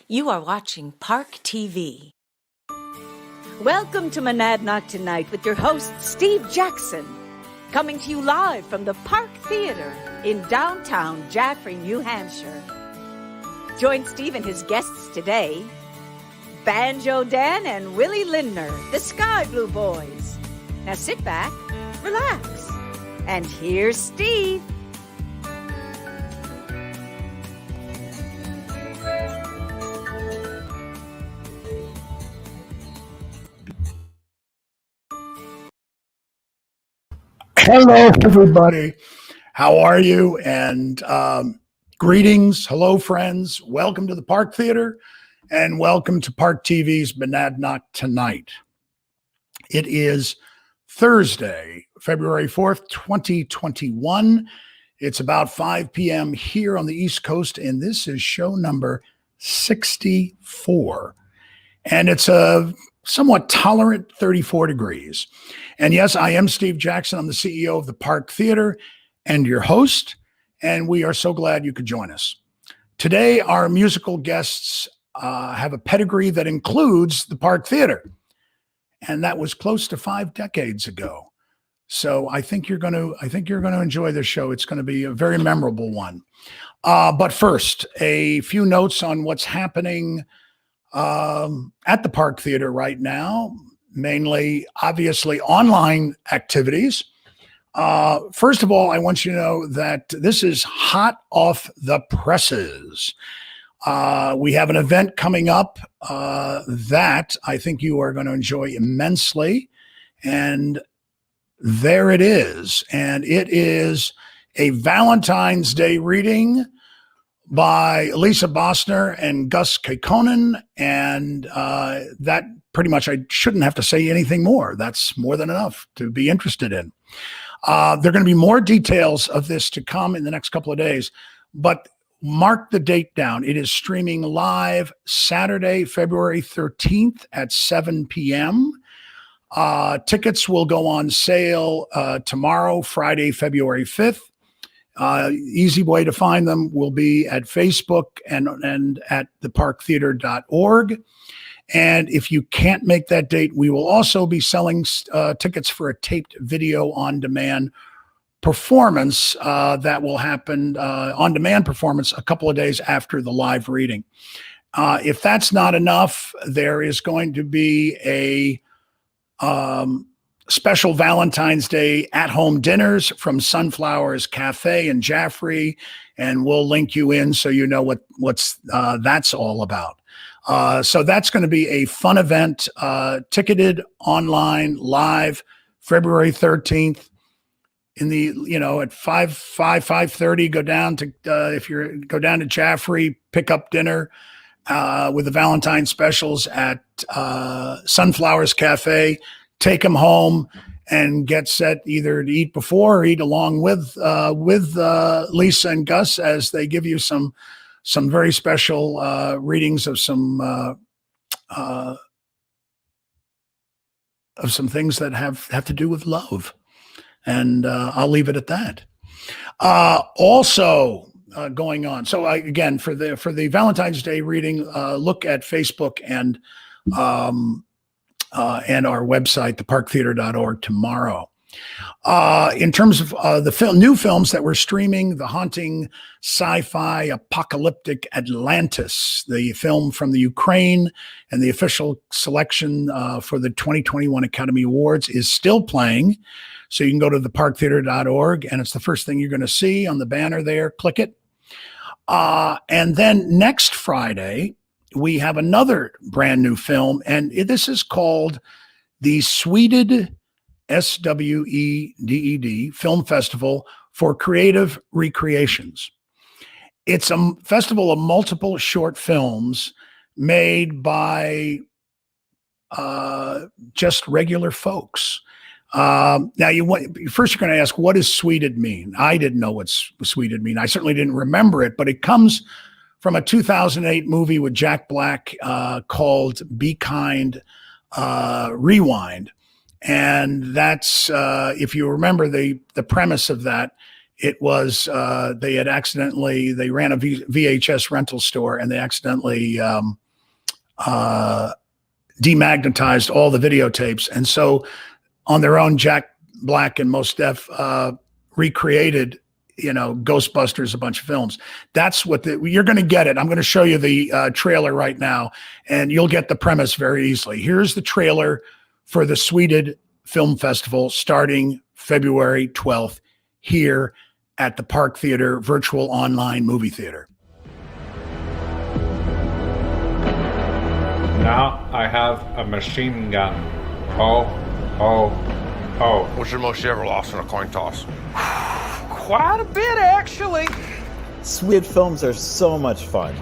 You are watching Park TV. Welcome to Monadnock Tonight with your host, Steve Jackson. Coming to you live from the Park Theater in downtown Jaffrey, New Hampshire. Join Steve and his guests today, Banjo Dan and Willy Lindner, the Sky Blue Boys. Now sit back, relax, and here's Steve. Hello, everybody. How are you? And greetings. Hello, friends. Welcome to the Park Theater and welcome to Park TV's Monadnock Tonight. It is Thursday, February 4th, 2021. It's about 5 p.m. here on the East Coast, and this is show number 64. And it's a somewhat tolerant 34 degrees. And yes, I am Steve Jackson. I'm the CEO of the Park Theater and your host, and we are so glad you could join us. Today, our musical guests have a pedigree that includes the Park Theater, and that was close to 5 decades ago. So I think you're going to enjoy this show. It's going to be a very memorable one. But first, a few notes on what's happening at the Park Theater right now, mainly, obviously, online activities. First of all, I want you to know that this is hot off the presses. We have an event coming up that I think you are going to enjoy immensely. And there it is. And it is a Valentine's Day reading by Lisa Bosner and Gus Kekkonen, and that pretty much, I shouldn't have to say anything more. That's more than enough to be interested in. There are going to be more details of this to come in the next couple of days, but mark the date down. It is streaming live Saturday, February 13th at 7 p.m. Tickets will go on sale tomorrow, Friday, February 5th. Easy way to find them will be at Facebook and at theparktheater.org. And if you can't make that date, we will also be selling tickets for a taped video on demand performance that will happen on demand performance a couple of days after the live reading. If that's not enough, there is going to be a special Valentine's Day at-home dinners from Sunflowers Cafe in Jaffrey, and we'll link you in so you know what's that's all about. So that's going to be a fun event, ticketed online, live, February 13th. In the at 5:30, go down to go down to Jaffrey, pick up dinner with the Valentine specials at Sunflowers Cafe. Take them home and get set either to eat before or eat along with Lisa and Gus as they give you some very special readings of some things that have to do with love. And I'll leave it at that. Also going on. So again, for the Valentine's Day reading, look at Facebook and our website, theparktheater.org, tomorrow. In terms of the new films that we're streaming, the haunting sci-fi apocalyptic Atlantis, the film from the Ukraine, and the official selection for the 2021 Academy Awards is still playing. So you can go to theparktheater.org, and it's the first thing you're going to see on the banner there. Click it. And then next Friday, we have another brand new film, and this is called the Sweded, SWEDED, Film Festival for Creative Recreations. It's a festival of multiple short films made by just regular folks. Now, first you're going to ask, what does Sweded mean? I didn't know what Sweded mean. I certainly didn't remember it, but it comes from a 2008 movie with Jack Black called Be Kind, Rewind. And that's, if you remember the premise of that, It was they ran a VHS rental store and they accidentally demagnetized all the videotapes. And so on their own, Jack Black and Mos Def recreated, Ghostbusters, a bunch of films. That's what you're going to get it. I'm going to show you the trailer right now, and you'll get the premise very easily. Here's the trailer for the Sweden Film Festival starting February 12th here at the Park Theater virtual online movie theater. Now I have a machine gun. Oh. What's your most you ever lost in a coin toss? Quite a bit, actually. Sweden films are so much fun.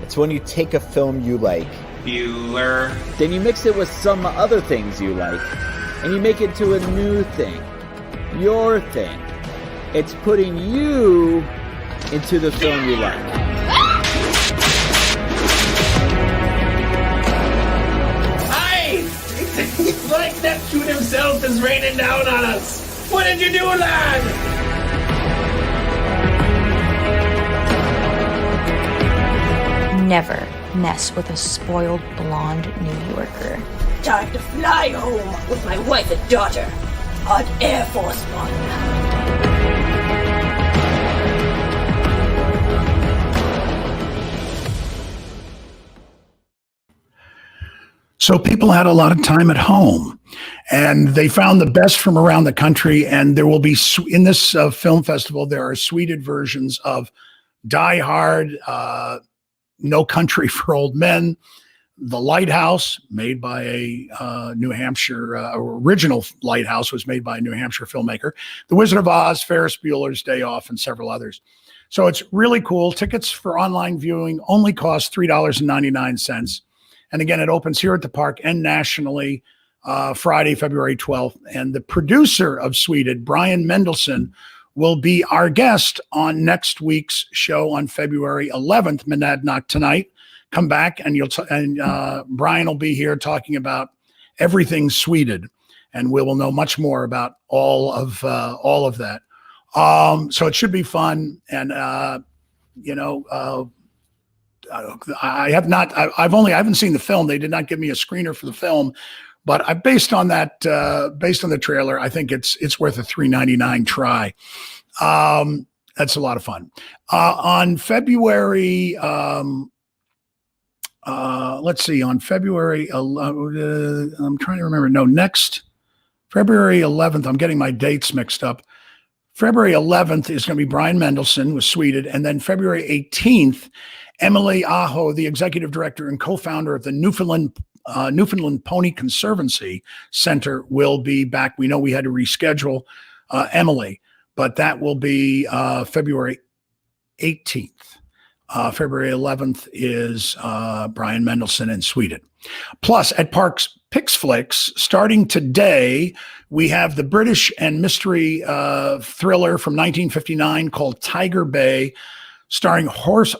It's when you take a film you like, Bueller. then you mix it with some other things you like, and you make it to a new thing. Your thing. It's putting you into the film you like. It's like Neptune himself is raining down on us. What did you do, lad? Never mess with a spoiled blonde New Yorker. Time to fly home with my wife and daughter on Air Force One. So people had a lot of time at home, and they found the best from around the country. And there will be, in this film festival, there are Sweden versions of Die Hard, No Country for Old Men, The Lighthouse, made by a New Hampshire, original Lighthouse was made by a New Hampshire filmmaker, The Wizard of Oz, Ferris Bueller's Day Off, and several others. So it's really cool. Tickets for online viewing only cost $3.99. And again, it opens here at the park and nationally Friday, February 12th. And the producer of Sweden, Brian Mendelsohn, will be our guest on next week's show on February 11th, Monadnock Tonight. Come back and Brian will be here talking about everything Sweden, and we will know much more about all of that. So it should be fun, and I haven't seen the film. They did not give me a screener for the film, but based on the trailer, I think it's worth a $3.99 try. That's a lot of fun. On February, let's see, on February, I'm trying to remember. No, next February 11th. I'm getting my dates mixed up. February 11th is going to be Brian Mendelsohn with Sweden, and then February 18th. Emily Aho, the executive director and co-founder of the Newfoundland Pony Conservancy Center, will be back. We know we had to reschedule Emily, but that will be February 18th. February 11th is Brian Mendelsohn in Sweden. Plus, at Parks PixFlix, starting today, we have the British and mystery thriller from 1959 called Tiger Bay, starring Horst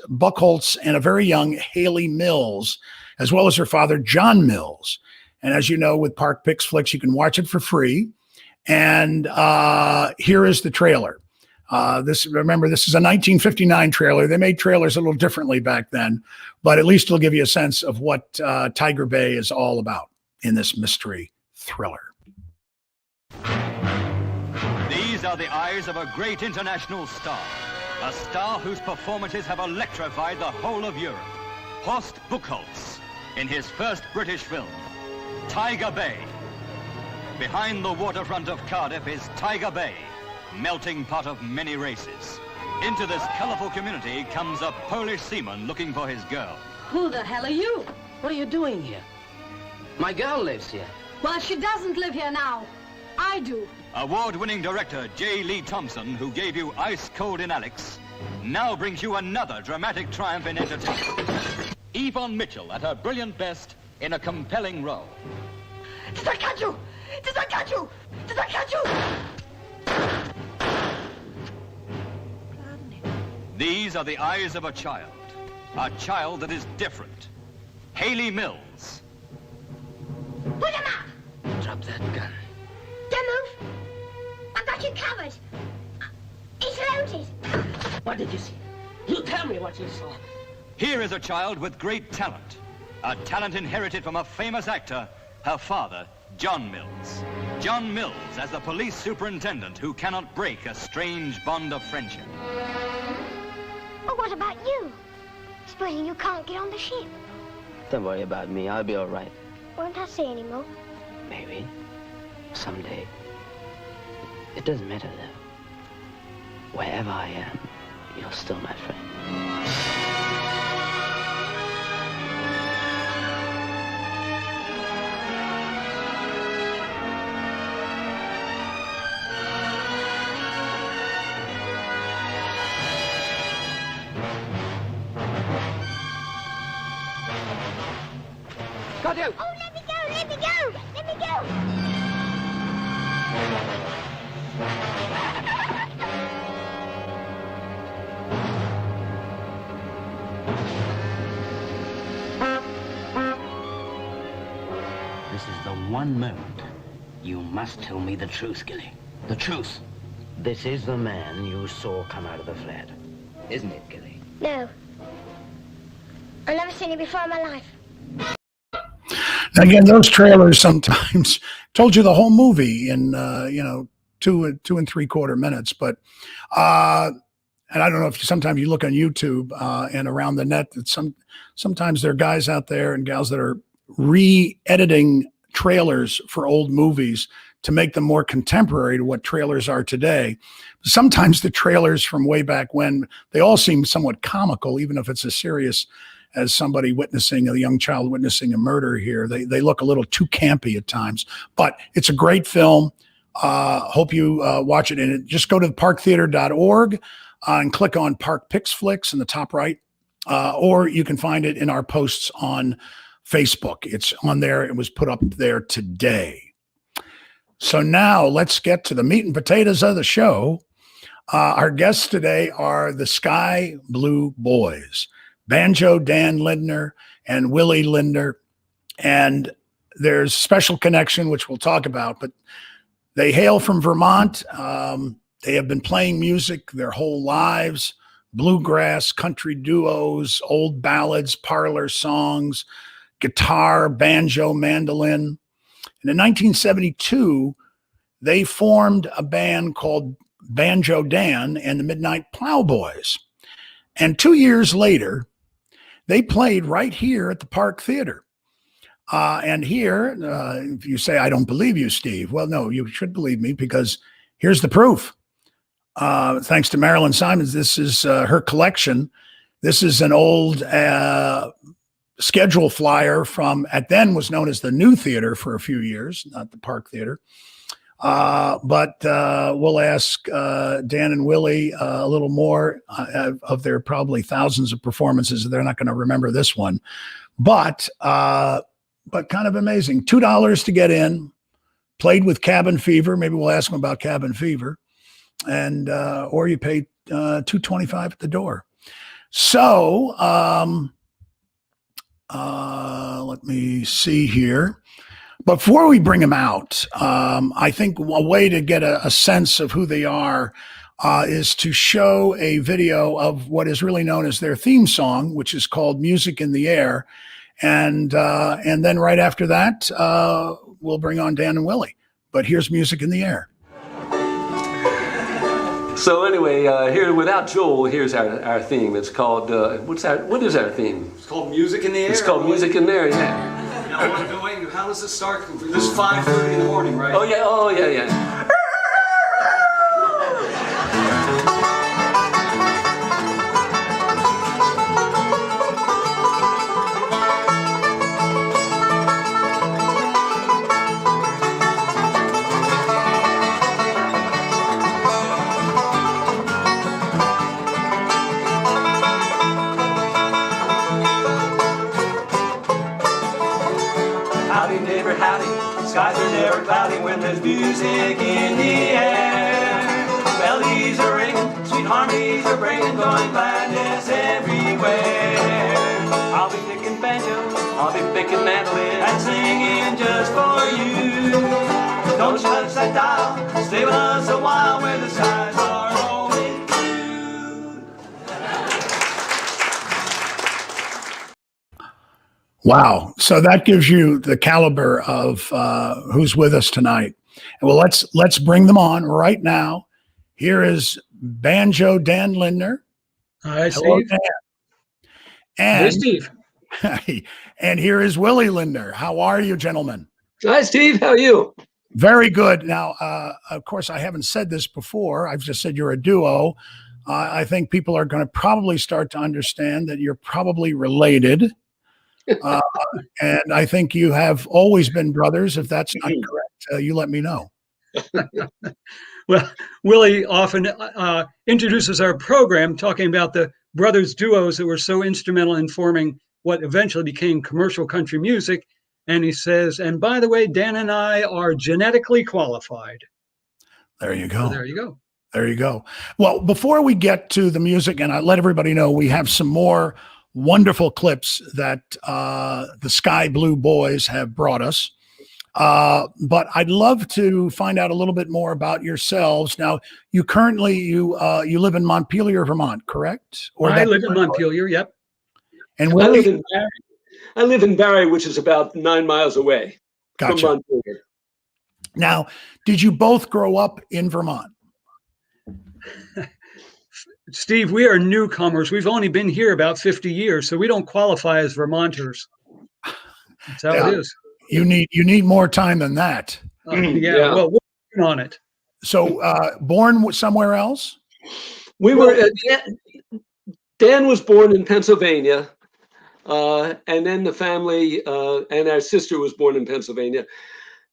Buchholz and a very young Haley Mills, as well as her father, John Mills. And as you know, with Park PixFlix, you can watch it for free. And here is the trailer. This is a 1959 trailer. They made trailers a little differently back then, but at least it'll give you a sense of what Tiger Bay is all about in this mystery thriller. These are the eyes of a great international star. A star whose performances have electrified the whole of Europe. Horst Buchholz, in his first British film, Tiger Bay. Behind the waterfront of Cardiff is Tiger Bay, melting pot of many races. Into this colorful community comes a Polish seaman looking for his girl. Who the hell are you? What are you doing here? My girl lives here. Well, she doesn't live here now. I do. Award-winning director J. Lee Thompson, who gave you Ice Cold in Alex, now brings you another dramatic triumph in entertainment. Yvonne Mitchell at her brilliant best in a compelling role. Did I catch you? Did I catch you? Did I catch you? These are the eyes of a child that is different. Haley Mills. Put him up! Drop that gun. Don't move. I've got you covered. coyotes. What did you see? You tell me what you saw. Here is a child with great talent. A talent inherited from a famous actor, her father, John Mills. John Mills as the police superintendent who cannot break a strange bond of friendship. Well, what about you? Supposing you can't get on the ship. Don't worry about me. I'll be all right. Won't I say any more? Maybe. Someday. It doesn't matter, though. Wherever I am, you're still my friend. Got you! Oh, let me go! Let me go! Let me go! This is the one moment you must tell me the truth, Gilly. The truth. This is the man you saw come out of the flat. Isn't it, Gilly? No. I've never seen it before in my life. Again, those trailers sometimes told you the whole movie in 2 and 3/4 minutes. But and I don't know if sometimes you look on YouTube and around the net that sometimes there are guys out there and gals that are re-editing trailers for old movies to make them more contemporary to what trailers are today. Sometimes the trailers from way back when, they all seem somewhat comical, even if it's as serious as somebody witnessing, a young child witnessing a murder here. They look a little too campy at times, but it's a great film. Hope you watch it. And just go to parktheater.org and click on Park Picks Flicks in the top right, or you can find it in our posts on Facebook. It's on there. It was put up there today. So now let's get to the meat and potatoes of the show. Our guests today are the Sky Blue Boys, Banjo Dan Lindner and Willy Lindner. And there's a special connection, which we'll talk about, but they hail from Vermont. They have been playing music their whole lives, bluegrass, country duos, old ballads, parlor songs, guitar, banjo, mandolin. And in 1972, they formed a band called Banjo Dan and the Midnight Plowboys. And 2 years later, they played right here at the Park Theater. And here, if you say, I don't believe you, Steve. Well, no, you should believe me because here's the proof. Thanks to Marilyn Simons, this is her collection. This is an old schedule flyer from, at then was known as the New Theater for a few years, not the Park Theater. But we'll ask Dan and Willy a little more of their probably thousands of performances. They're not going to remember this one, but kind of amazing. $2 to get in. Played with Cabin Fever. Maybe we'll ask them about Cabin Fever, and or you pay $2.25 at the door. So let me see here. Before we bring them out, I think a way to get a sense of who they are is to show a video of what is really known as their theme song, which is called Music in the Air. And then right after that, we'll bring on Dan and Willy. But here's Music in the Air. So anyway, here without Joel, here's our theme. It's called, what is our theme? It's called Music in the Air. It's called Music in the Air, yeah. Now, wait, how does this start? This is 5:30 in the morning, right? Oh yeah. Skies are never cloudy when there's music in the air. Bells are ringing, sweet harmonies are bringing, going gladness everywhere. I'll be picking banjo, I'll be picking mandolin, and singing just for you. Don't you touch that dial, stay with us a while where the skies are always blue. Wow. So that gives you the caliber of who's with us tonight. And well, let's bring them on right now. Here is Banjo Dan Lindner. Hi, Hello, Steve. Dan. Hey, And Steve. and here is Willy Lindner. How are you, gentlemen? Hi, Steve. How are you? Very good. Now, of course, I haven't said this before. I've just said you're a duo. I think people are going to probably start to understand that you're probably related. And I think you have always been brothers. If that's not correct, you let me know. Well, Willie often introduces our program talking about the brothers duos that were so instrumental in forming what eventually became commercial country music. And he says, and by the way, Dan and I are genetically qualified. There you go. So there you go. There you go. Well, before we get to the music, and I let everybody know we have some more wonderful clips that the Sky Blue Boys have brought us. But I'd love to find out a little bit more about yourselves. Now, you currently you live in Montpelier, Vermont, correct? I live in Montpelier. Yep. And I live in Barrie, which is about 9 miles away from Montpelier. Now, did you both grow up in Vermont? Steve, we are newcomers. We've only been here about 50 years, so we don't qualify as Vermonters. That's how it is. You need more time than that. Yeah, well, we're working on it. So, born somewhere else? We were. Dan was born in Pennsylvania, and then the family and our sister was born in Pennsylvania,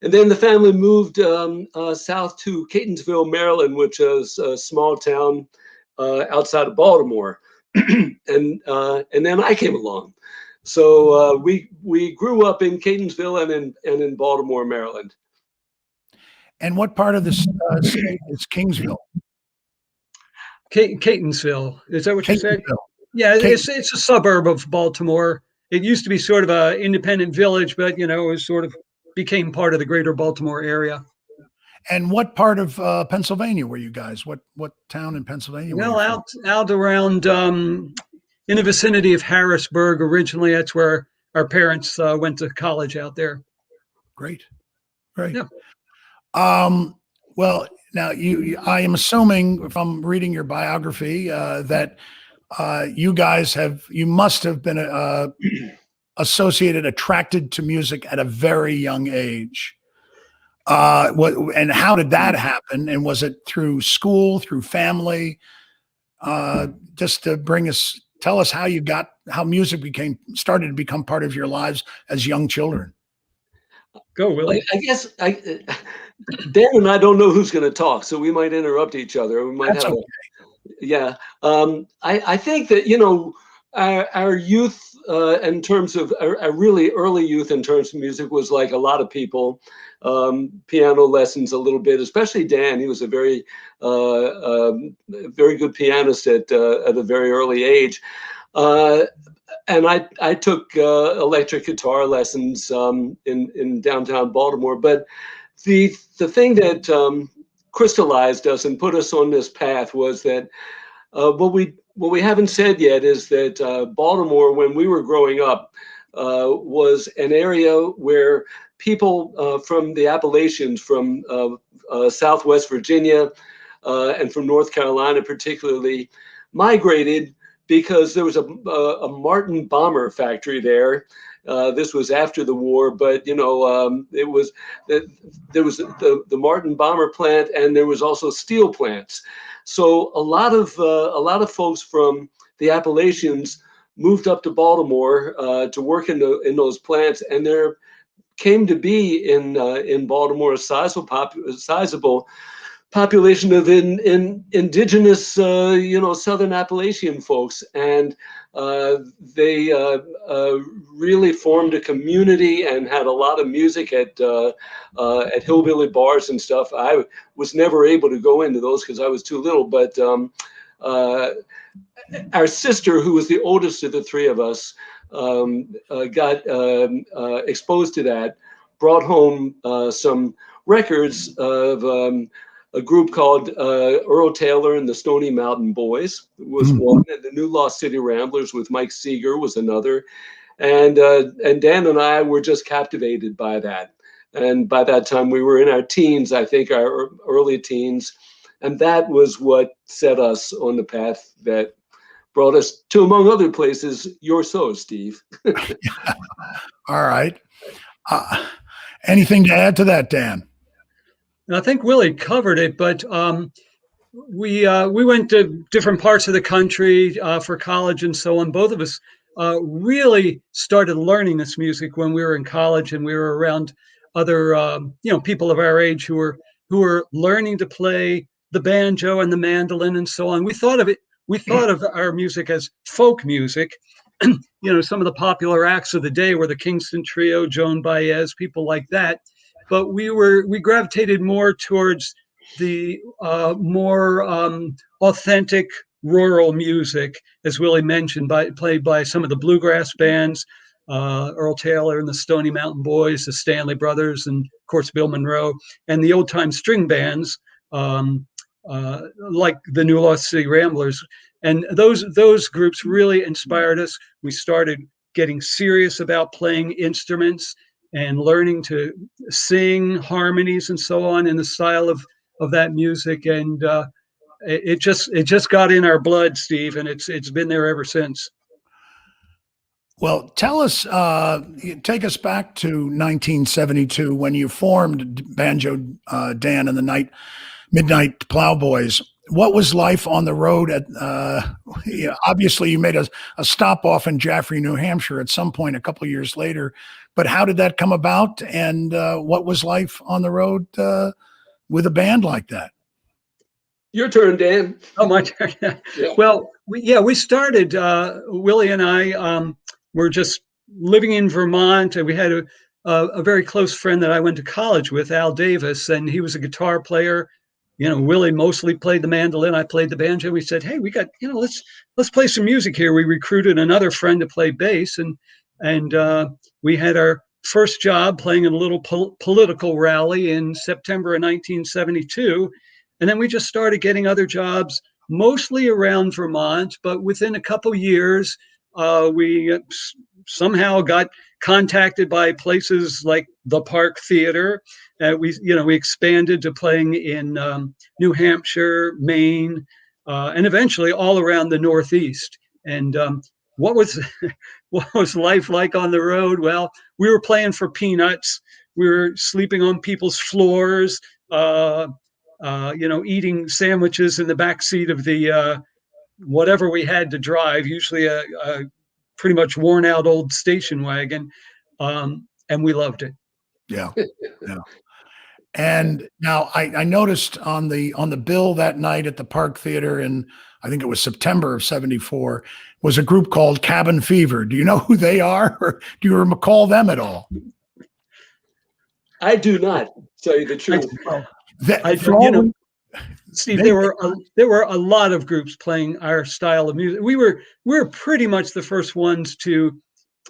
and then the family moved south to Catonsville, Maryland, which is a small town outside of Baltimore, and then I came along. So we grew up in Catonsville and in Baltimore, Maryland. And what part of the state is Kingsville? Catonsville. Is that what you said? Yeah, it's a suburb of Baltimore. It used to be sort of an independent village, but it was sort of became part of the greater Baltimore area. And what part of Pennsylvania were you guys? What town in Pennsylvania? Well, out around in the vicinity of Harrisburg. Originally, that's where our parents went to college out there. Great. Yeah. Well, now I am assuming from reading your biography that you must have been attracted to music at a very young age. And how did that happen? And was it through school, through family? Just to tell us how music started to become part of your lives as young children. Go, Willie. I guess Dan and I don't know who's going to talk, so we might interrupt each other. We might have. Yeah. I think that our youth, in terms of a really early youth in terms of music, was like a lot of people. Piano lessons a little bit, especially Dan. He was a very good pianist at a very early age. And I took electric guitar lessons in downtown Baltimore. But the thing that crystallized us and put us on this path was that what we haven't said yet is that Baltimore, when we were growing up, was an area where people from the Appalachians, from Southwest Virginia and from North Carolina particularly, migrated because there was a Martin bomber factory there. This was after the war, but there was the Martin bomber plant, and there was also steel plants. So a lot of folks from the Appalachians moved up to Baltimore to work in those plants, and there came to be in Baltimore a sizable population of indigenous Southern Appalachian folks, and they really formed a community and had a lot of music at hillbilly bars and stuff. I was never able to go into those because I was too little, but our sister, who was the oldest of the three of us, got exposed to that, brought home some records of a group called Earl Taylor and the Stony Mountain Boys was one, and the New Lost City Ramblers with Mike Seeger was another. and Dan and I were just captivated by that. And by that time, we were in our teens, I think, our early teens, and that was what set us on the path that brought us to, among other places, your show, Steve. All right. Anything to add to that, Dan? I think Willie covered it, but we went to different parts of the country for college and so on. Both of us really started learning this music when we were in college, and we were around other people of our age who were learning to play the banjo and the mandolin and so on. We thought of our music as folk music. Some of the popular acts of the day were the Kingston Trio, Joan Baez, people like that. But we gravitated more towards the more authentic rural music, as Willie mentioned, played by some of the bluegrass bands, Earl Taylor and the Stony Mountain Boys, the Stanley Brothers, and of course Bill Monroe, and the old time string bands like the New Lost City Ramblers. And those groups really inspired us. We started getting serious about playing instruments and learning to sing harmonies and so on in the style of that music. And it just got in our blood, Steve, and it's been there ever since. Well, tell us, take us back to 1972 when you formed Banjo Dan and the Midnight Plowboys. What was life on the road at, obviously you made a stop off in Jaffrey, New Hampshire at some point a couple of years later, but how did that come about? And what was life on the road with a band like that? Your turn, Dan. Oh, my turn. Yeah. Well, we started, Willie and I were just living in Vermont, and we had a very close friend that I went to college with, Al Davis, and he was a guitar player. Willie mostly played the mandolin. I played the banjo. We said, hey, we got, let's play some music here. We recruited another friend to play bass, and we had our first job playing in a little political rally in September of 1972. And then we just started getting other jobs, mostly around Vermont. But within a couple years, we somehow got contacted by places like the Park Theater. We expanded to playing in New Hampshire, Maine, and eventually all around the Northeast. And what was life like on the road? Well, we were playing for peanuts. We were sleeping on people's floors, eating sandwiches in the back seat of the whatever we had to drive, usually a pretty much worn out old station wagon. And we loved it. Yeah. And now I noticed on the bill that night at the Park Theater in, I think it was September of 74, was a group called Cabin Fever. Do you know who they are, or do you recall them at all? I do not, to tell you the truth. Steve, there were a lot of groups playing our style of music. We were pretty much the first ones to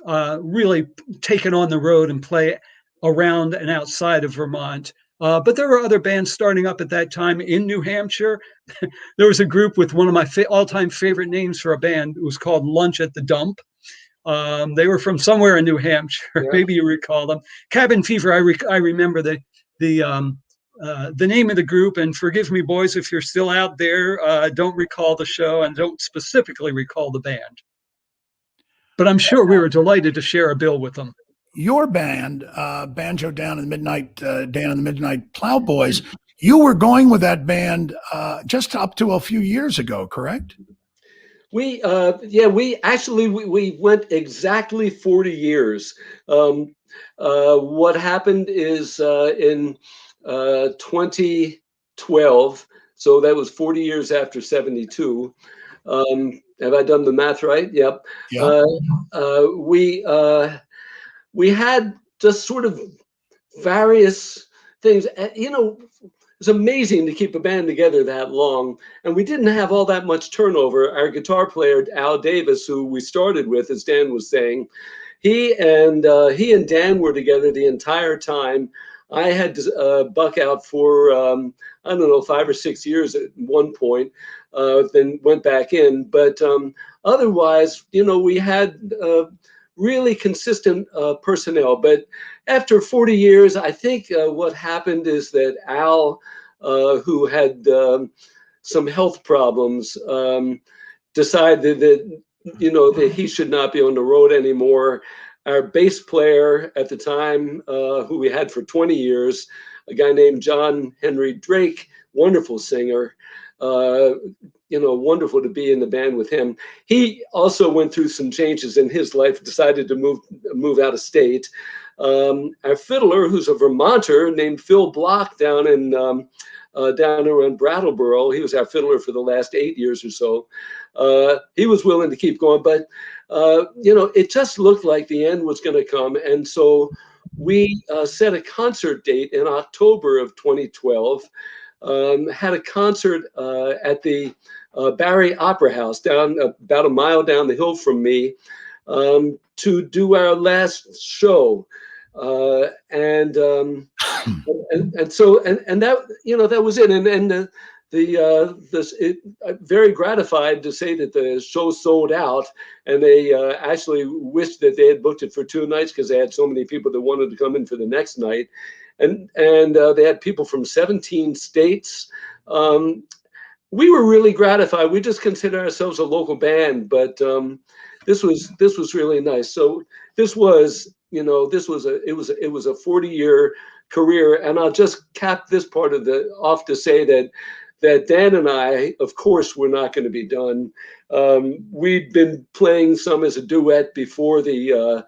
really take it on the road and play around and outside of Vermont. But there were other bands starting up at that time in New Hampshire. There was a group with one of my all-time favorite names for a band. It was called Lunch at the Dump. They were from somewhere in New Hampshire. Yeah. Maybe you recall them. Cabin Fever. I remember the name of the group. And forgive me, boys, if you're still out there. Don't recall the show and don't specifically recall the band. But I'm sure we were delighted to share a bill with them. Your band, Banjo Dan and the Midnight Plowboys, you were going with that band just up to a few years ago, correct? We went exactly 40 years. What happened is in 2012, so that was 40 years after 72. Have I done the math right? Yep. We had just sort of various things. It's amazing to keep a band together that long. And we didn't have all that much turnover. Our guitar player, Al Davis, who we started with, as Dan was saying, he and Dan were together the entire time. I had to buck out for, 5 or 6 years at one point, then went back in. But otherwise, we had really consistent personnel. But after 40 years, I think what happened is that Al, who had some health problems, decided that, that he should not be on the road anymore. Our bass player at the time, who we had for 20 years, a guy named John Henry Drake, wonderful singer, wonderful to be in the band with him. He also went through some changes in his life, decided to move out of state. Our fiddler, who's a Vermonter named Phil Block down around Brattleboro, he was our fiddler for the last 8 years or so. He was willing to keep going, but it just looked like the end was going to come. And so we set a concert date in October of 2012, had a concert at the Barry Opera House down about a mile down the hill from me, to do our last show. And so that was it. And very gratified to say that the show sold out, and they actually wished that they had booked it for 2 nights because they had so many people that wanted to come in for the next night, and they had people from 17 states. We were really gratified. We just consider ourselves a local band, but this was really nice. So it was a 40-year career, and I'll just cap this part of off to say that Dan and I, of course, were not going to be done. We'd been playing some as a duet before the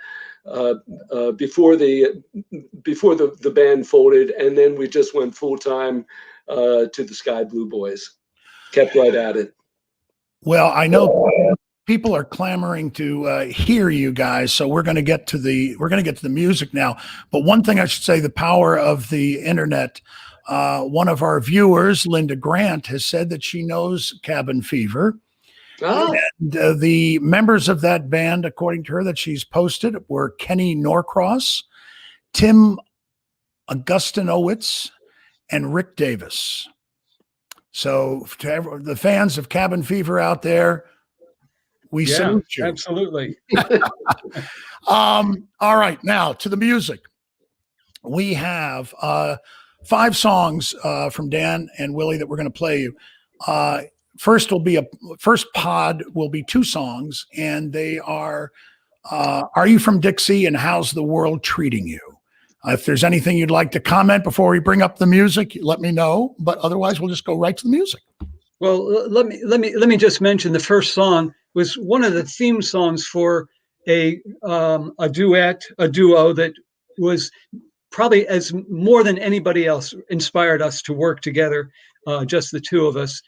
band folded, and then we just went full time to the Sky Blue Boys. Kept right at it. Well, I know people are clamoring to hear you guys, so we're going to get to the music now. But one thing I should say: the power of the internet. One of our viewers, Linda Grant, has said that she knows Cabin Fever. Oh. And the members of that band, according to her, that she's posted were Kenny Norcross, Tim Augustinowitz, and Rick Davis. So to the fans of Cabin Fever out there, we salute you. Absolutely. All right, now to the music. We have 5 songs from Dan and Willie that we're going to play you. First pod will be 2 songs, and they are You From Dixie and How's the World Treating You? If there's anything you'd like to comment before we bring up the music, let me know. But otherwise, we'll just go right to the music. Well, let me just mention the first song was one of the theme songs for a duo that was probably as more than anybody else inspired us to work together, just the 2 of us.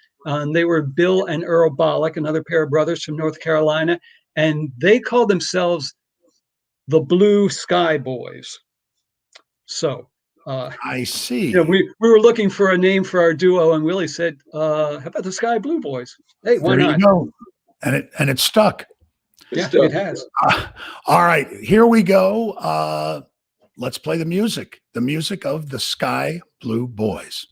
They were Bill and Earl Bollock, another pair of brothers from North Carolina, and they called themselves the Blue Sky Boys. So I see. We were looking for a name for our duo, and Willie said, "How about the Sky Blue Boys?" Hey, why not? There you go. And it stuck. It has. All right, here we go. Let's play the music of the Sky Blue Boys.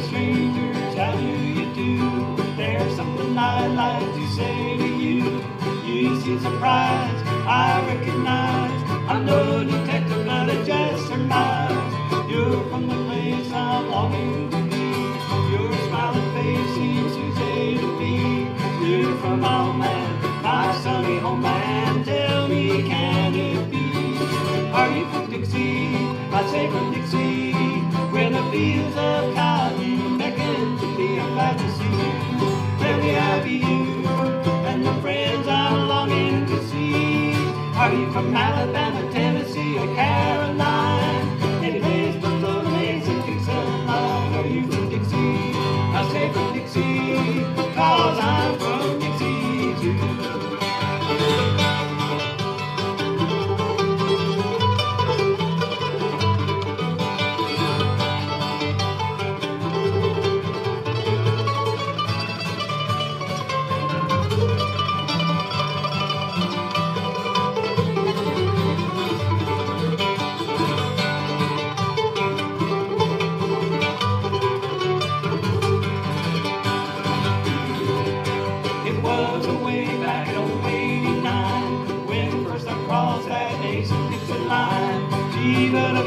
Strangers, how do you do? There's something I'd like to say to you. You seem surprised, I recognize. I'm no detective, but I just surmise. You're from the place I'm longing to be. Your smiling face seems to say to me, you're from homeland, my sunny homeland. Tell me, can it be? Are you from Dixie? I say from Dixie, where the fields of cotton beckon to me. I'm glad to see you. Let me have you and the friends I'm longing to see. Are you from Alabama, Tennessee, or Caroline? Any place but the lakes and Dixon line. Are you from Dixie? I say from Dixie, 'cause I'm from Dixie too.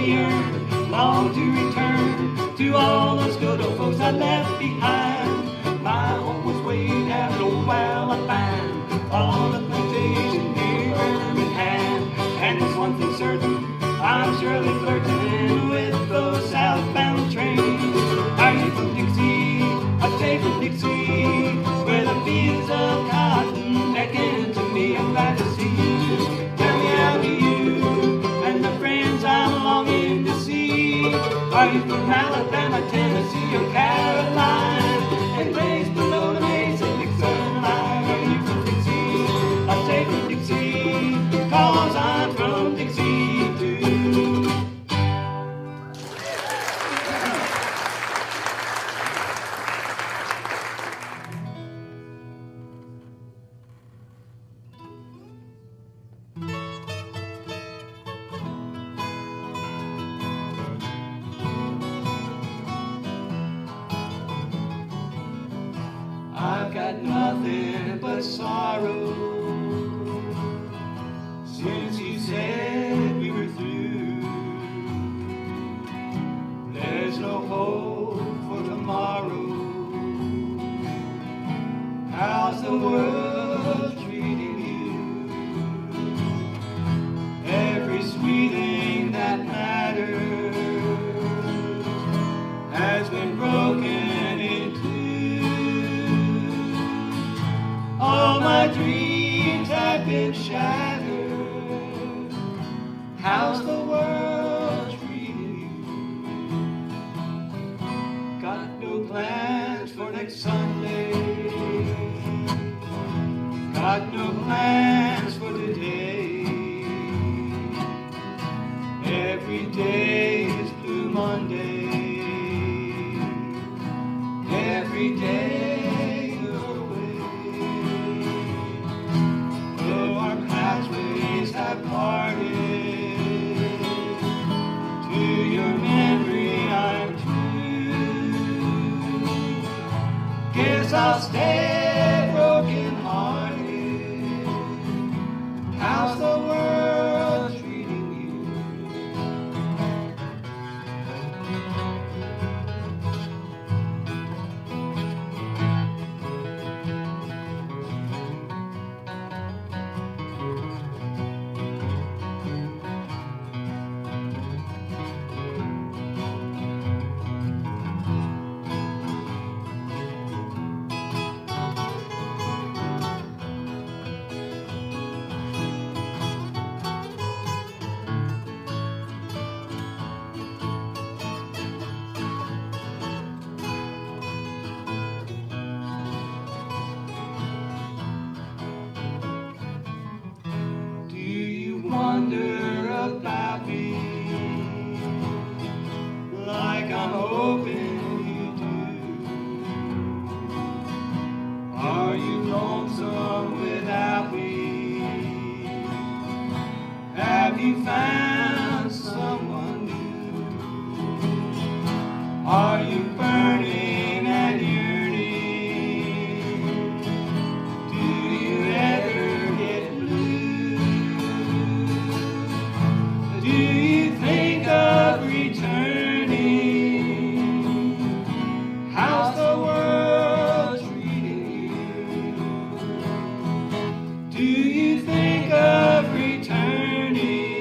we earned, long to return to all those good old folks I left behind. My home was way down in old Alabama, on the plantation near Birmingham. And there's one thing certain, I'm surely flirting with those southbound trains. Are you from Dixie? I say from Dixie, where the fields of cotton beckon to me. I'm glad to see you. Tell me how do you and the friends I'm longing to see. Are you from Alabama, Tennessee, or Carolina? And raised below the mesa, Dixon line. Are you from Dixie? I say from Dixie, 'cause I'm from Dixie too. I've got nothing but sorrow since you said we were through. There's no hope for tomorrow. How's the world treating you? Every sweet thing that matters has been broken into. All my dreams have been shattered. How's the world treating you? Got no plans for next Sunday. Got no plans for today. Every day is Blue Monday. Every day have parted. To your memory I'm true. Guess I'll stay broken hearted. How's the world treating you? Wonder about me like I'm hoping you do. Are you lonesome without me? Have you found someone new? Are you burning and yearning? Do you ever get blue? Do you think of returning? How's the world treating you? Do you think of returning?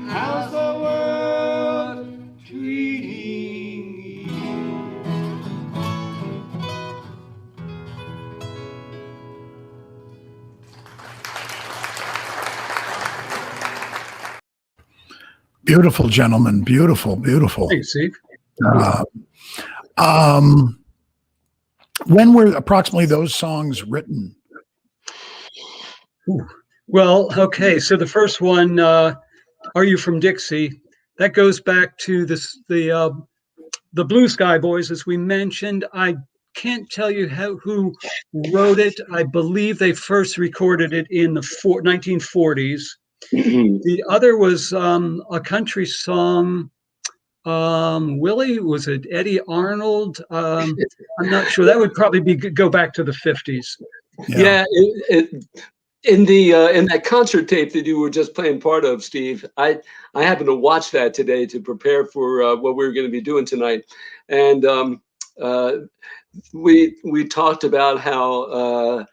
How's the world treating you? Beautiful, gentlemen. Beautiful, beautiful. Thanks, Steve. When were approximately those songs written? Well, okay. So the first one, "Are You from Dixie?" That goes back to the Blue Sky Boys, as we mentioned. I can't tell you who wrote it. I believe they first recorded it in the 1940s. The other was a country song. Willy, was it Eddie Arnold? I'm not sure. That would probably go back to the 50s. Yeah, In that concert tape that you were just playing part of, Steve, I happened to watch that today to prepare for what we were going to be doing tonight, and we talked about how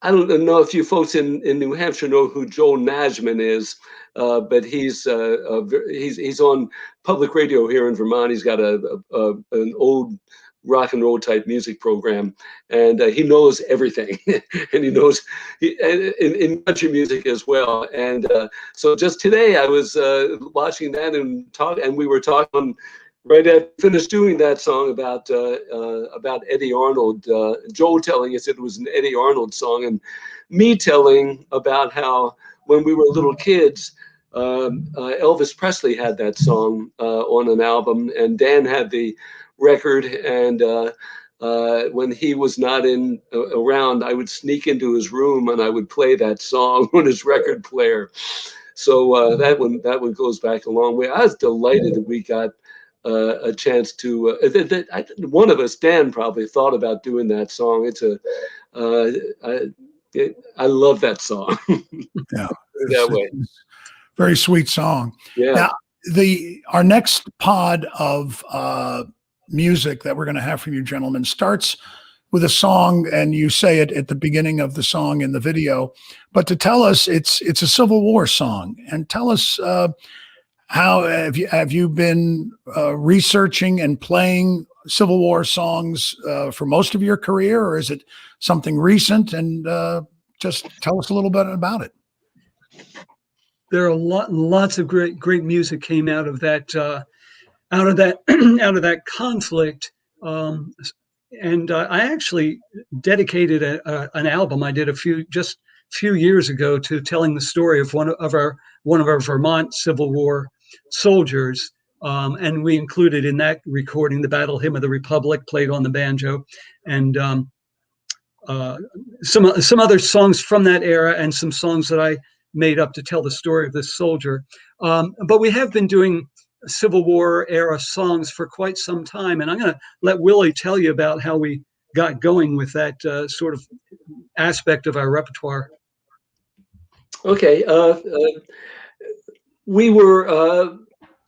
I don't know if you folks in New Hampshire know who Joe Najman is, but he's on public radio here in Vermont. He's got an old rock and roll type music program, and he knows everything, and he knows in country music as well. And so just today I was watching that and we were talking right after finished doing that song about Eddie Arnold. Joel telling us it was an Eddie Arnold song, and me telling about how when we were little kids, Elvis Presley had that song on an album, and Dan had the record, and when he was not around, I would sneak into his room and I would play that song on his record player. So that one goes back a long way. I was delighted that we got a chance to. One of us, Dan, probably thought about doing that song. It's I love that song. Yeah, that way. Very sweet song. Yeah. Now, our next pod of music that we're going to have from you gentlemen starts with a song, and you say it at the beginning of the song in the video, but to tell us it's a Civil War song, and tell us how have you been researching and playing Civil War songs for most of your career, or is it something recent? And just tell us a little bit about it. There are lots of great music came out of that out of that conflict. And I actually dedicated an album I did a few years ago to telling the story of one of our Vermont Civil War soldiers, and we included in that recording the Battle Hymn of the Republic played on the banjo, and some other songs from that era, and some songs that I made up to tell the story of this soldier. But we have been doing Civil War era songs for quite some time, and I'm going to let Willy tell you about how we got going with that sort of aspect of our repertoire. Okay, we were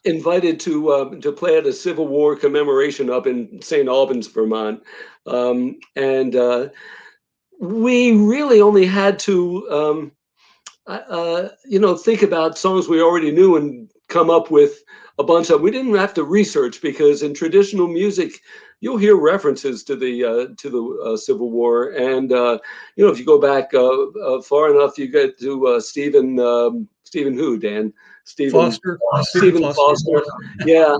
invited to play at a Civil War commemoration up in St. Albans, Vermont, and we really only had to think about songs we already knew and come up with a bunch of. We didn't have to research, because in traditional music you'll hear references to the Civil War, and if you go back far enough, you get to Stephen who, Dan? Stephen Foster. Yeah,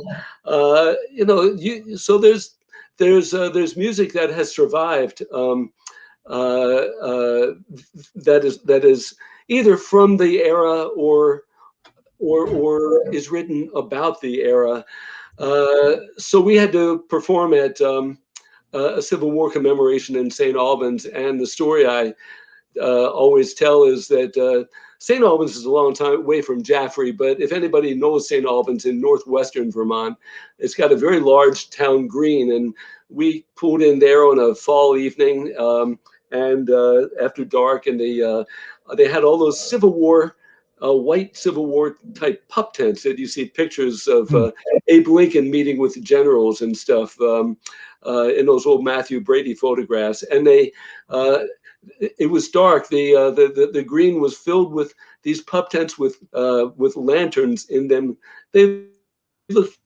so there's music that has survived that is either from the era or is written about the era. So we had to perform at a Civil War commemoration in St. Albans, and the story I always tell is that St. Albans is a long time away from Jaffrey, but if anybody knows St. Albans in northwestern Vermont, it's got a very large town green, and we pulled in there on a fall evening and after dark, and they had all those Civil War white Civil War type pup tents that you see pictures of Abe Lincoln meeting with the generals and stuff in those old Matthew Brady photographs. And it was dark. The green was filled with these pup tents with lanterns in them. They looked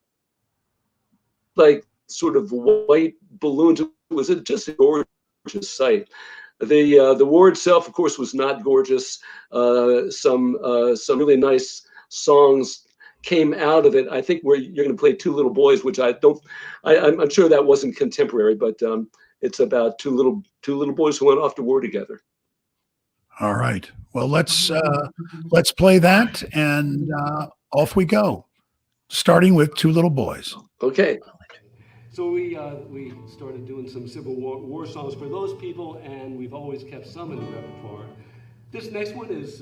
like sort of white balloons. It was just a gorgeous sight. The war itself, of course, was not gorgeous. Some really nice songs came out of it. I think you're going to play Two Little Boys, which I'm sure that wasn't contemporary, but it's about two little boys who went off to war together. All right. Well, let's play that, and off we go, starting with Two Little Boys. Okay. So we started doing some Civil War songs for those people, and we've always kept some in the repertoire. This next one is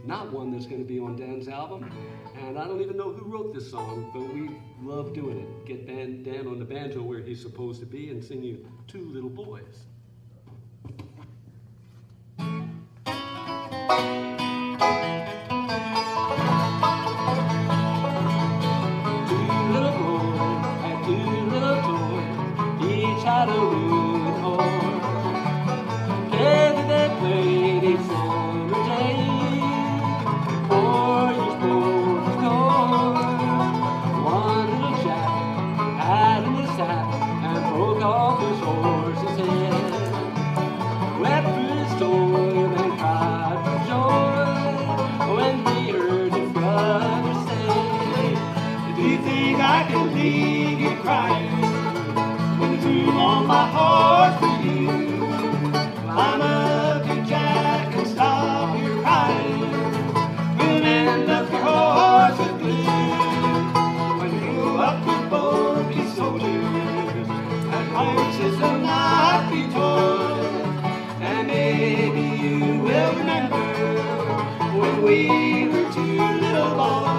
not one that's going to be on Dan's album, and I don't even know who wrote this song, but we love doing it. Get Dan on the banjo where he's supposed to be and sing you Two Little Boys. broke off his horse's head. Wept for his storm and cried for joy when he heard his brother say, do you think I can leave you crying when the groom on my horse for you? Climb up your jack and stop your crying. We'll mend up your horse with glue. When you go up with both these soldiers, and horses will not be told. And maybe you will remember when we were two little boys.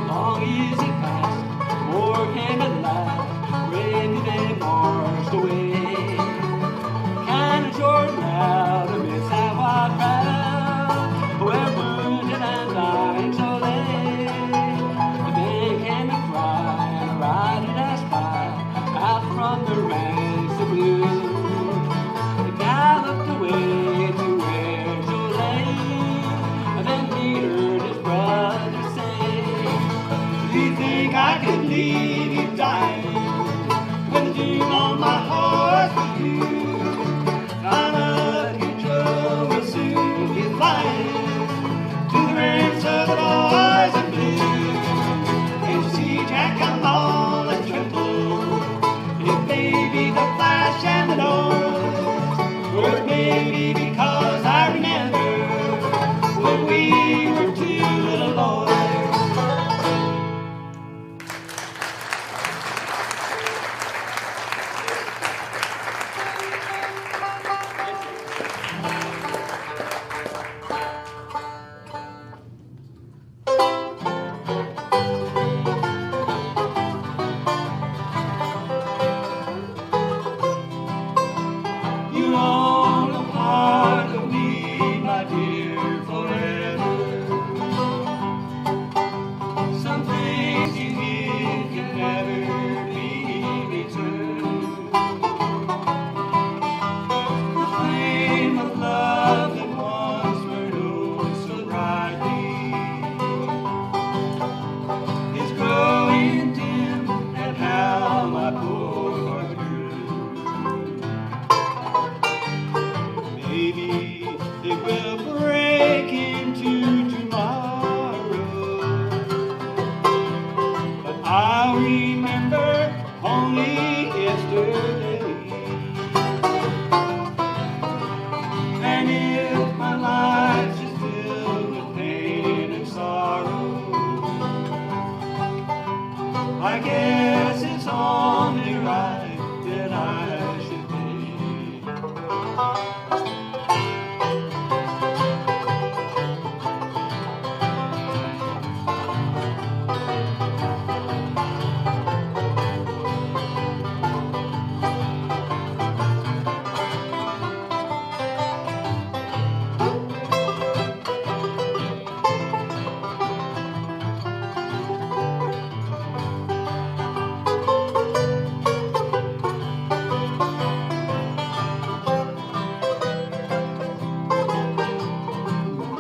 Long years had passed, war came at last, when they marched away. Kind of short now to miss that wild crowd, where wounded and dying so lay. The day came to cry, and a rider dashed by, out from the ranks of blue. They galloped away to where Joe lay, and then he heard his brother say, do you think I could leave you dying when the dew on my horse for you? I'm a Joe will soon be flying to the ranks of the boys in blue. Can't you see Jack, I'm all a tremble? It may be the flash and the noise, or it may be because I remember when we were two little boys. You own a part of me, my dear, forever. Some things you give can never be returned. The flame of love that once burned oh so brightly is growing dim, and how my poor heart grew. Maybe it will break into tomorrow, but I'll remember only yesterday. And if my life is filled with pain and sorrow, I guess it's only right that I should be.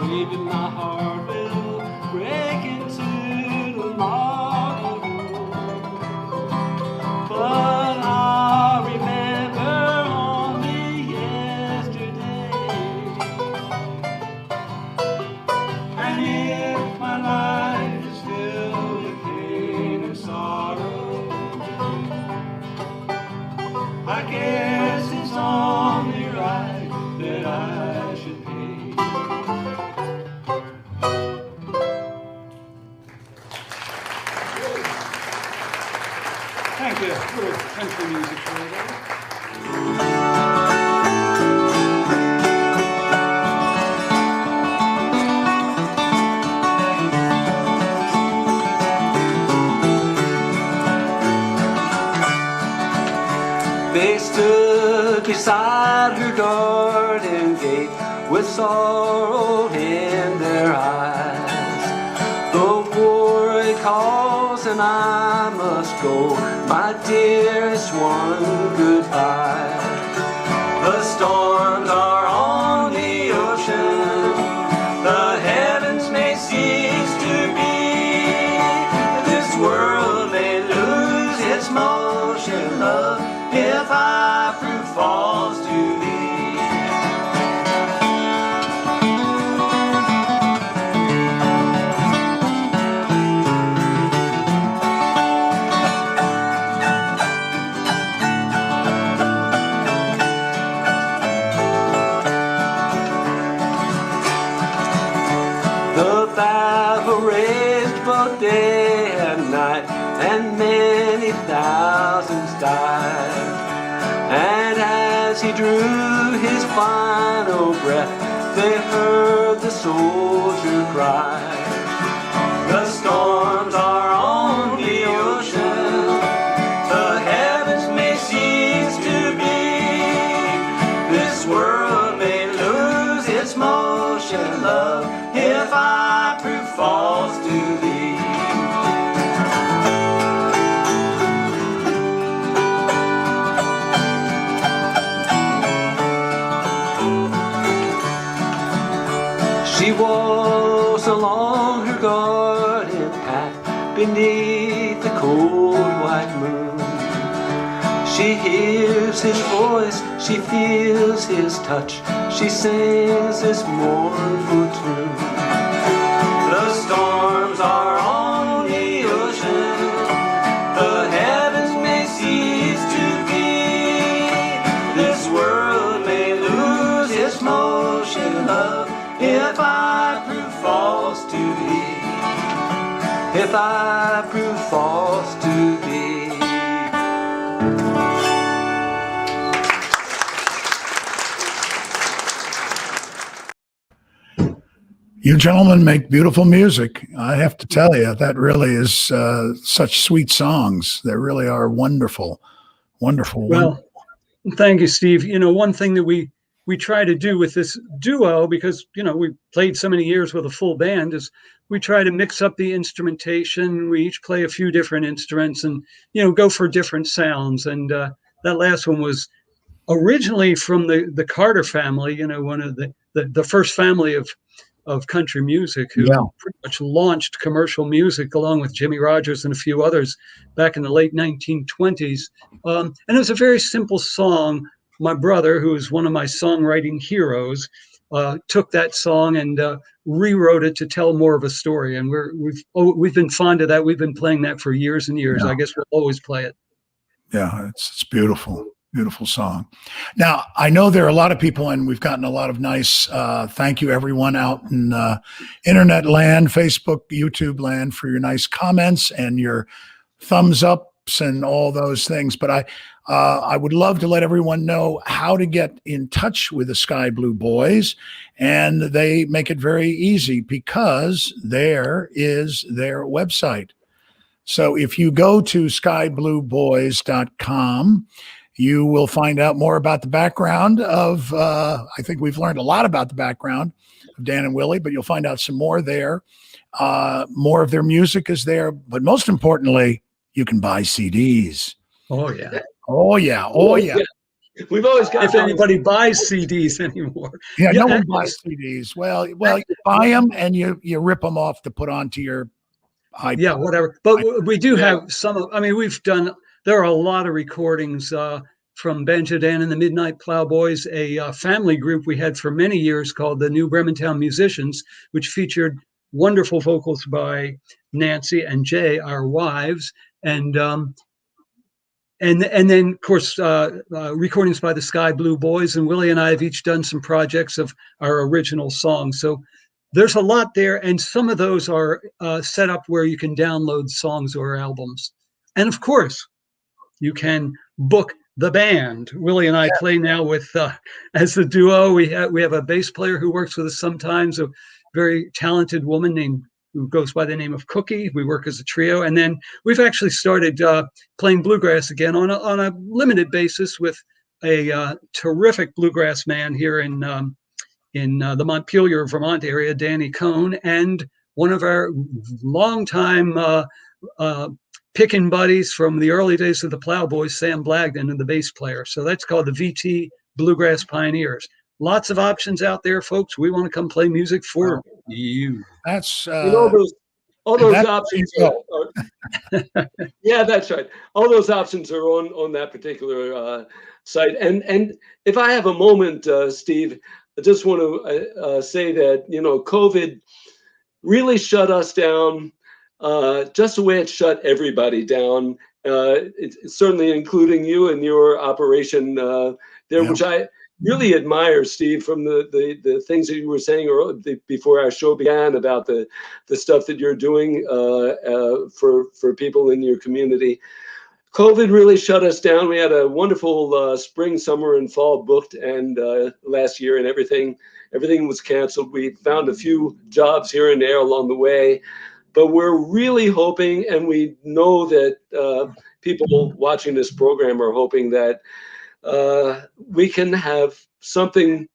Maybe my heart will break into tomorrow, but I'll remember only yesterday. And if my life is filled with pain and sorrow, I guess it's only right that I should pay. Thank you. Little country music for you. They stood beside her garden gate with sorrow in their eyes. The boy calls and I must go, my dearest one, goodbye. The storms are on the ocean, the heavens may cease to be. This world may lose its motion, love, if I prove false to thee. The battle raged both day and night, and many thousands died. And as he drew his final breath, they heard the soldier cry. The storms are on the ocean, the heavens may cease to be. This world may lose its motion, love, if I prove false to thee. She walks along her garden path beneath the cold white moon. She hears his voice, she feels his touch, she sings this mournful tune. The storms are on the ocean, the heavens may cease to be. This world may lose its motion, love, if I prove false to thee, if I prove false to thee. You gentlemen make beautiful music. I have to tell you, that really is such sweet songs. They really are wonderful, wonderful. Well, thank you, Steve. You know, one thing that we try to do with this duo, because, you know, we played so many years with a full band, is we try to mix up the instrumentation. We each play a few different instruments and, you know, go for different sounds. And that last one was originally from the Carter family, you know, one of the first family of country music, who pretty much launched commercial music along with Jimmy Rogers and a few others back in the late 1920s. And it was a very simple song. My brother, who is one of my songwriting heroes, took that song and rewrote it to tell more of a story. And we've been fond of that. We've been playing that for years and years. I guess we'll always play it. Yeah, it's beautiful. Beautiful song. Now, I know there are a lot of people, and we've gotten a lot of nice thank you, everyone out in internet land, Facebook, YouTube land, for your nice comments and your thumbs ups and all those things. But I would love to let everyone know how to get in touch with the Sky Blue Boys, and they make it very easy because there is their website. So if you go to skyblueboys.com, you will find out more about the background of, I think we've learned a lot about the background of Dan and Willie, but you'll find out some more there. More of their music is there, but most importantly, you can buy CDs. Oh, yeah. Oh, yeah. Oh, yeah. We've always got. If anybody buys CDs anymore. Yeah, no one buys CDs. Well, you buy them and you rip them off to put onto your iPod. Yeah, whatever. But we do have some. I mean, there are a lot of recordings from Banjo Dan and the Midnight Plowboys, a family group we had for many years called the New Brementown Musicians, which featured wonderful vocals by Nancy and Jay, our wives, and then of course recordings by the Sky Blue Boys. And Willie and I have each done some projects of our original songs. So there's a lot there, and some of those are set up where you can download songs or albums. And of course, you can book the band. Willie and I play now with as a duo. We have a bass player who works with us sometimes, a very talented woman named who goes by the name of Cookie. We work as a trio. And then we've actually started playing bluegrass again on a limited basis with a terrific bluegrass man here in the Montpelier, Vermont area, Danny Cohn, and one of our longtime picking buddies from the early days of the Plowboys, Sam Blagden, and the bass player. So that's called the VT Bluegrass Pioneers. Lots of options out there, folks. We want to come play music for you. That's all those options yeah, that's right. All those options are on that particular site. And if I have a moment, Steve, I just want to say that, COVID really shut us down just the way it shut everybody down. It's certainly including you and your operation there, which I really admire, Steve, from the things that you were saying before our show began about the stuff that you're doing for people in your community. COVID really shut us down. We had a wonderful spring, summer, and fall booked, and last year, and everything was canceled. We found a few jobs here and there along the way, but we're really hoping, and we know that people watching this program are hoping that we can have something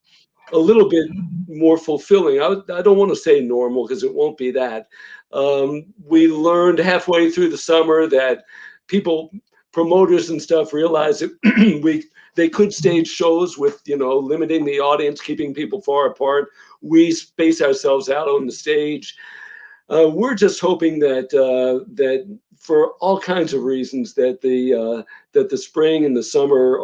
a little bit more fulfilling. I don't want to say normal because it won't be that. We learned halfway through the summer that promoters and stuff realized that they could stage shows with, limiting the audience, keeping people far apart. We space ourselves out on the stage. We're just hoping that for all kinds of reasons that the spring and the summer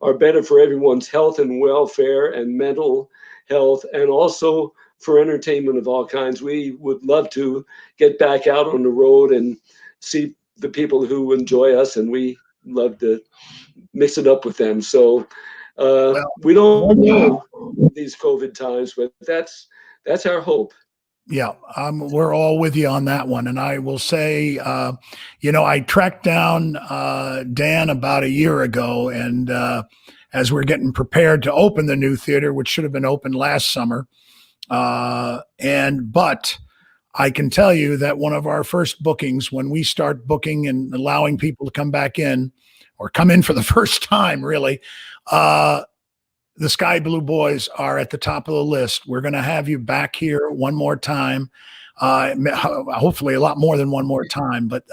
are better for everyone's health and welfare and mental health, and also for entertainment of all kinds. We would love to get back out on the road and see the people who enjoy us, and we love to mix it up with them. So we don't know these COVID times, but that's our hope. Yeah, we're all with you on that one. And I will say, I tracked down Dan about a year ago, and as we're getting prepared to open the new theater, which should have been open last summer, but I can tell you that one of our first bookings, when we start booking and allowing people to come back in, or come in for the first time, really, the Sky Blue Boys are at the top of the list. We're going to have you back here one more time, hopefully a lot more than one more time. But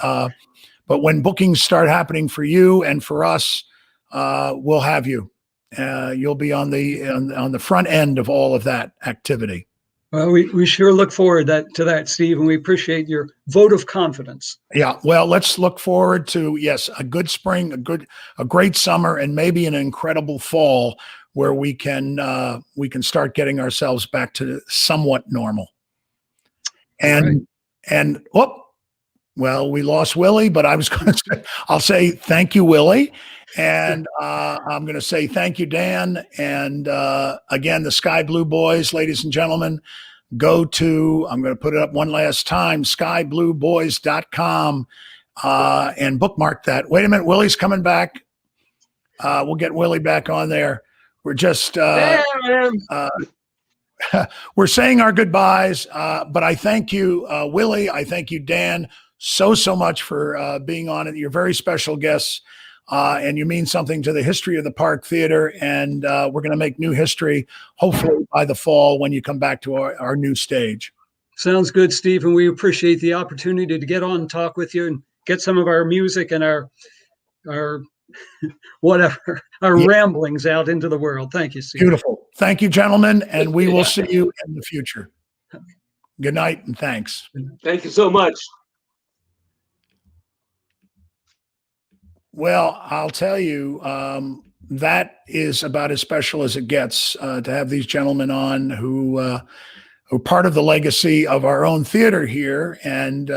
when bookings start happening for you and for us, we'll have you. You'll be on the front end of all of that activity. Well, we sure look forward to that, Steve, and we appreciate your vote of confidence. Yeah, well, let's look forward to, yes, a good spring, a great summer, and maybe an incredible fall where we can start getting ourselves back to somewhat normal. And well, we lost Willy, but I was going to say, I'll say thank you, Willy. And I'm going to say thank you, Dan. And again, the Sky Blue Boys, ladies and gentlemen, go to, I'm going to put it up one last time, skyblueboys.com, and bookmark that. Wait a minute, Willy's coming back. We'll get Willy back on there. We're just we're saying our goodbyes, but I thank you, Willy. I thank you, Dan, so much for being on it. You're very special guests, and you mean something to the history of the Park Theater. And we're going to make new history, hopefully by the fall when you come back to our new stage. Sounds good, Steve, and we appreciate the opportunity to get on and talk with you and get some of our music and our whatever, our ramblings out into the world. Thank you, Steve. Beautiful. Thank you, gentlemen, and we will see you in the future. Good night, and thanks. Thank you so much. Well, I'll tell you, that is about as special as it gets to have these gentlemen on who are part of the legacy of our own theater here. And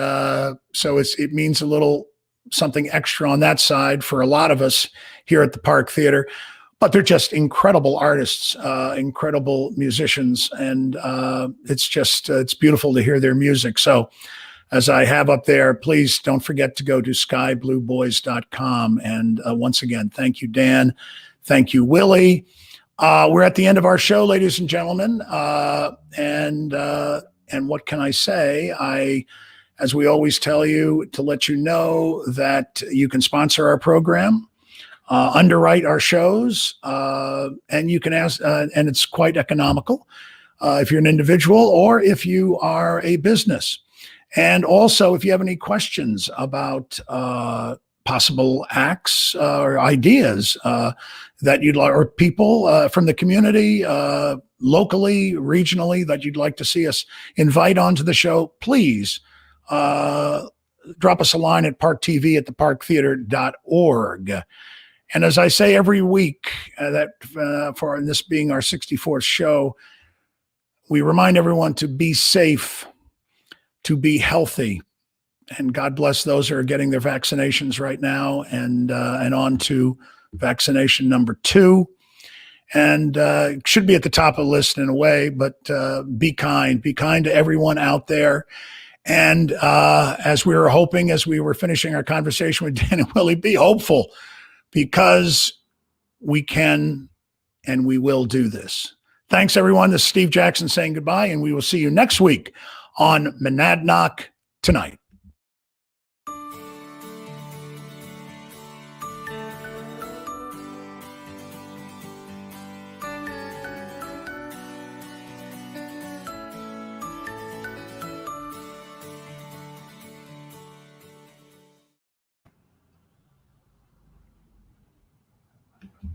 so it means a little something extra on that side for a lot of us here at the Park Theater. But they're just incredible artists, incredible musicians, and it's beautiful to hear their music. So as I have up there, please don't forget to go to skyblueboys.com. And once again, thank you, Dan. Thank you, Willy. We're at the end of our show, ladies and gentlemen. And And what can I say? As we always tell you, to let you know that you can sponsor our program, underwrite our shows, and you can ask, and it's quite economical if you're an individual or if you are a business. And also, if you have any questions about possible acts or ideas that you'd like, or people from the community, locally, regionally, that you'd like to see us invite onto the show, please drop us a line at parktv@theparktheater.org. And as I say every week, for this being our 64th show, we remind everyone to be safe, to be healthy, and God bless those who are getting their vaccinations right now, and on to vaccination number 2. And it should be at the top of the list in a way, but be kind to everyone out there. And as we were hoping, as we were finishing our conversation with Dan and Willie, be hopeful, because we can and we will do this. Thanks, everyone. This is Steve Jackson saying goodbye, and we will see you next week on Monadnock Tonight.